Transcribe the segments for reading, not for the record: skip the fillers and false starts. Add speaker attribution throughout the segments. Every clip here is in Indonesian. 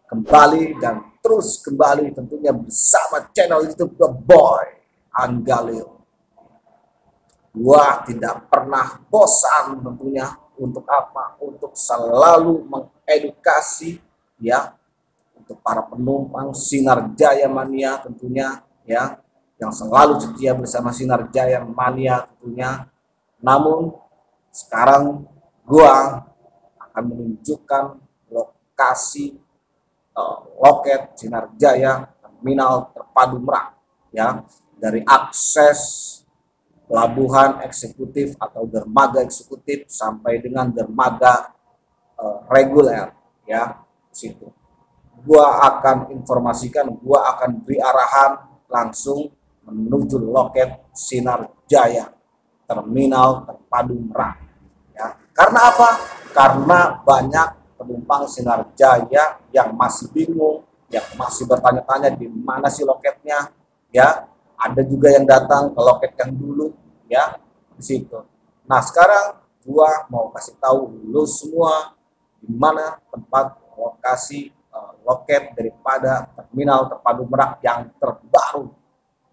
Speaker 1: kembali dan terus kembali tentunya bersama channel YouTube The Boy Anggaleo. Gua tidak pernah bosan tentunya untuk apa? Untuk selalu mengedukasi ya untuk para penumpang Sinar Jaya Mania tentunya ya yang selalu setia bersama Sinar Jaya Mania tentunya. Namun sekarang gua akan menunjukkan lokasi loket Sinar Jaya Terminal Terpadu Merak ya, dari akses pelabuhan eksekutif atau dermaga eksekutif sampai dengan dermaga reguler ya situ. Gua akan informasikan, gua akan beri arahan langsung menuju loket Sinar Jaya Terminal Terpadu Merak ya. Karena apa? Karena banyak penumpang Sinar Jaya yang masih bingung, yang masih bertanya-tanya di mana sih loketnya ya. Ada juga yang datang ke loket yang dulu ya di situ. Nah, sekarang gua mau kasih tahu lu semua di mana tempat lokasi loket daripada Terminal Terpadu Merak yang terbaru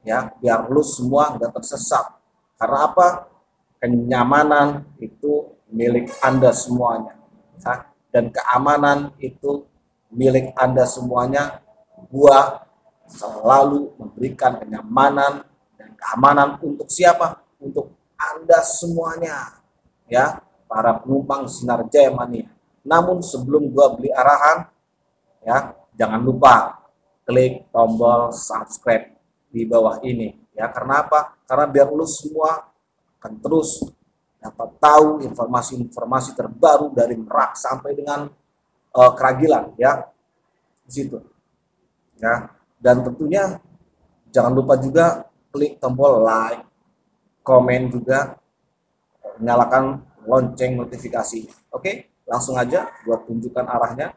Speaker 1: ya, biar lu semua nggak tersesat. Karena apa? Kenyamanan itu milik Anda semuanya ya, dan keamanan itu milik Anda semuanya. Gua selalu memberikan kenyamanan dan keamanan untuk siapa? Untuk Anda semuanya ya, para penumpang Sinar Jaya Mania. Namun sebelum gua beri arahan ya, jangan lupa klik tombol subscribe di bawah ini ya. Karena apa? Karena biar lu semua akan terus dapat tahu informasi-informasi terbaru dari Merak sampai dengan Keragilan ya di situ ya. Dan tentunya jangan lupa juga klik tombol like, komen juga, nyalakan lonceng notifikasi. Oke, langsung aja buat tunjukkan arahnya.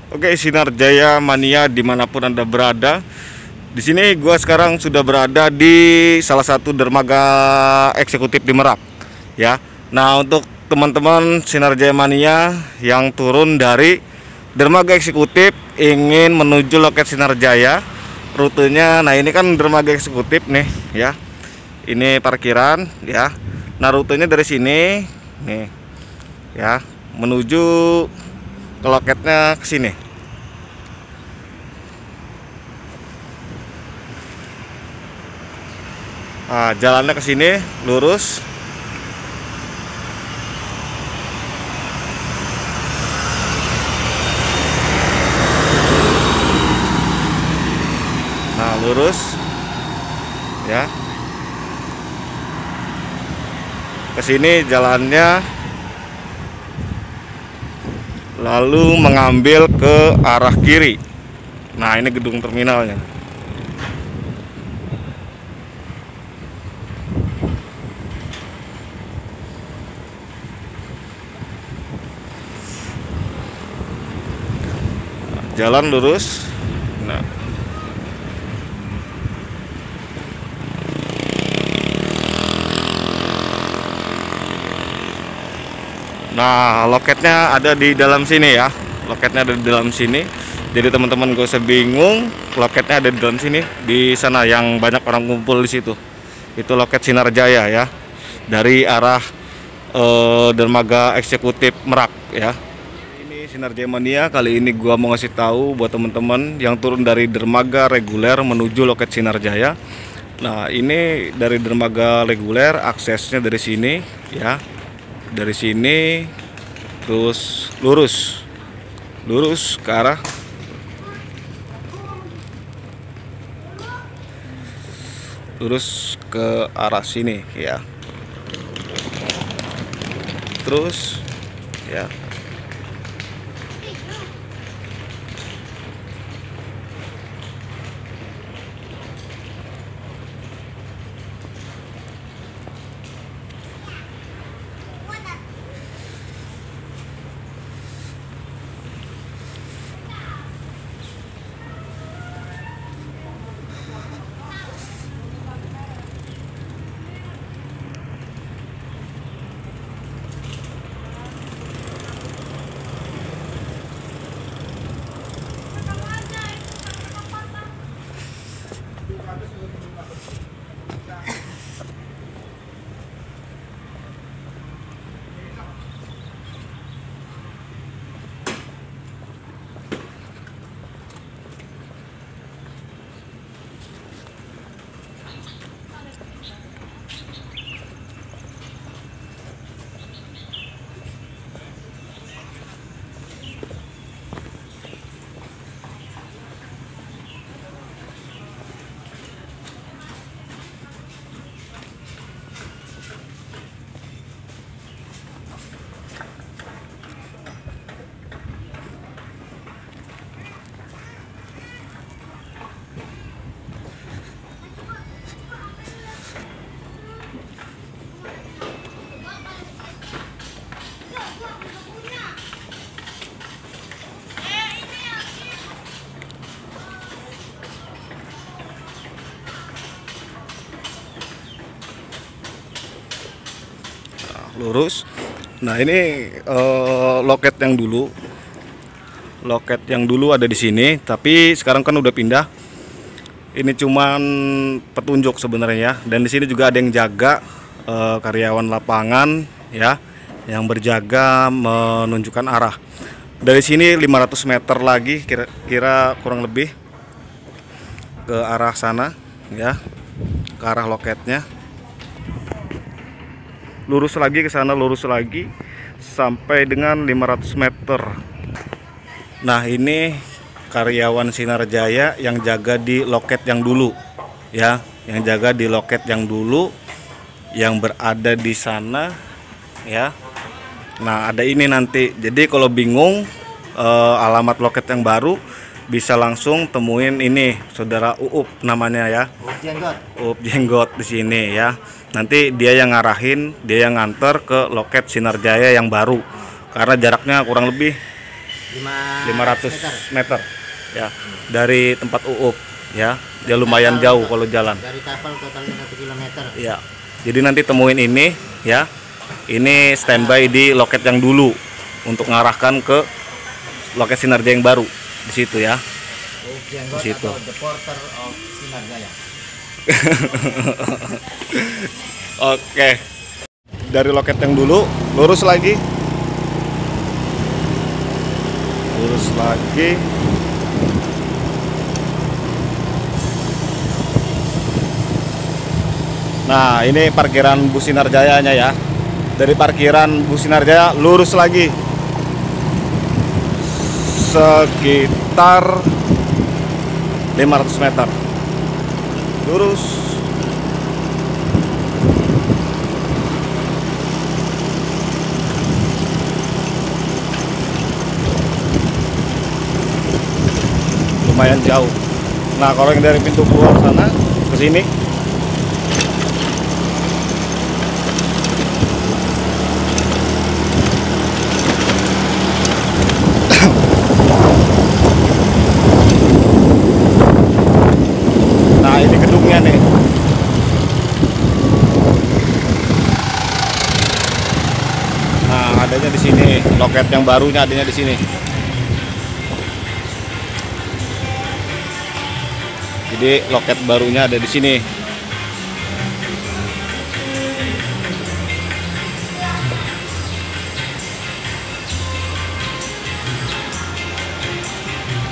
Speaker 2: Oke, Sinar Jaya Mania dimanapun Anda berada. Di sini gua sekarang sudah berada di salah satu dermaga eksekutif di Merak ya. Nah, untuk teman-teman Sinar Jaya Mania yang turun dari dermaga eksekutif ingin menuju loket Sinar Jaya, rutenya, nah ini kan dermaga eksekutif nih ya, ini parkiran ya. Nah, rutenya dari sini nih ya, menuju ke loketnya ke sini. Nah, jalannya ke sini lurus. Nah, lurus ya. Ke sini jalannya, lalu mengambil ke arah kiri. Nah, ini gedung terminalnya. Jalan lurus. Nah, loketnya ada di dalam sini ya. Loketnya ada di dalam sini. Jadi teman-teman gak usah bingung, loketnya ada di dalam sini. Di sana yang banyak orang kumpul di situ. Itu loket Sinar Jaya ya. Dari arah dermaga eksekutif Merak ya. Ini Sinar Jaya Mania. Kali ini gua mau ngasih tahu buat teman-teman yang turun dari dermaga reguler menuju loket Sinar Jaya. Nah, ini dari dermaga reguler, aksesnya dari sini ya. Dari sini terus lurus ke arah sini ya. Terus ya. lurus. Nah ini loket yang dulu. Loket yang dulu ada di sini, tapi sekarang kan udah pindah. Ini cuman petunjuk sebenarnya, dan di sini juga ada yang jaga, karyawan lapangan ya, yang berjaga menunjukkan arah. Dari sini 500 meter lagi kira-kira kurang lebih ke arah sana ya, ke arah loketnya. Lurus lagi ke sana, lurus lagi sampai dengan 500 meter. Nah, ini karyawan Sinar Jaya yang jaga di loket yang dulu ya, yang jaga di loket yang dulu yang berada di sana ya. Nah, ada ini nanti. Jadi kalau bingung alamat loket yang baru, bisa langsung temuin ini saudara Uup namanya ya. Uup Jenggot di sini ya. Nanti dia yang ngarahin, dia yang nganter ke loket Sinar Jaya yang baru. Karena jaraknya kurang lebih 500 meter ya dari tempat Uup ya. Dia lumayan jauh kalau jalan.
Speaker 3: Dari kapal totalnya 1 kilometer.
Speaker 2: Ya. Jadi nanti temuin ini ya. Ini standby di loket yang dulu untuk ngarahkan ke loket Sinar Jaya yang baru di situ ya. Di situ.
Speaker 3: The porter of Sinar Jaya.
Speaker 2: Oke. Dari loket yang dulu lurus lagi. Lurus lagi. Nah, ini parkiran bus Sinar Jayanya ya. Dari parkiran bus Sinar Jaya lurus lagi sekitar 500 meter. Lurus. Lumayan jauh. Nah, kalau yang dari pintu keluar sana ke sini nah, ini gedungnya nih. Nah, adanya di sini. Loket yang barunya adanya di sini. Jadi loket barunya ada di sini.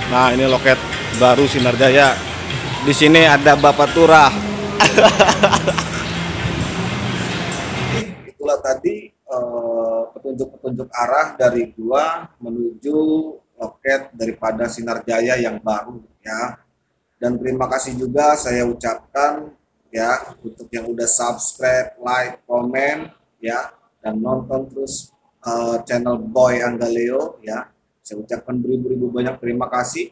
Speaker 2: Nah, ini loket baru Sinar Jaya. Di sini ada Bapak Turah.
Speaker 1: Itulah tadi petunjuk-petunjuk arah dari gua menuju loket daripada Sinar Jaya yang baru ya. Dan terima kasih juga saya ucapkan ya untuk yang udah subscribe, like, komen ya, dan nonton terus channel Boy Anggaleo ya. Saya ucapkan beribu-ribu banyak terima kasih.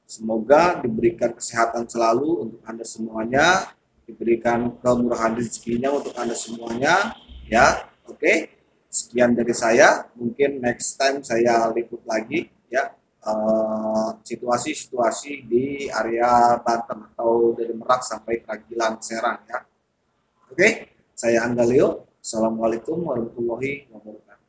Speaker 1: Semoga diberikan kesehatan selalu untuk Anda semuanya, diberikan kemurahan rezekinya untuk Anda semuanya ya. Oke. Sekian dari saya, mungkin next time saya liput lagi ya situasi-situasi di area Banten atau dari Merak sampai Kragilan Serang ya. Oke, saya Angga Leo. Assalamualaikum warahmatullahi wabarakatuh.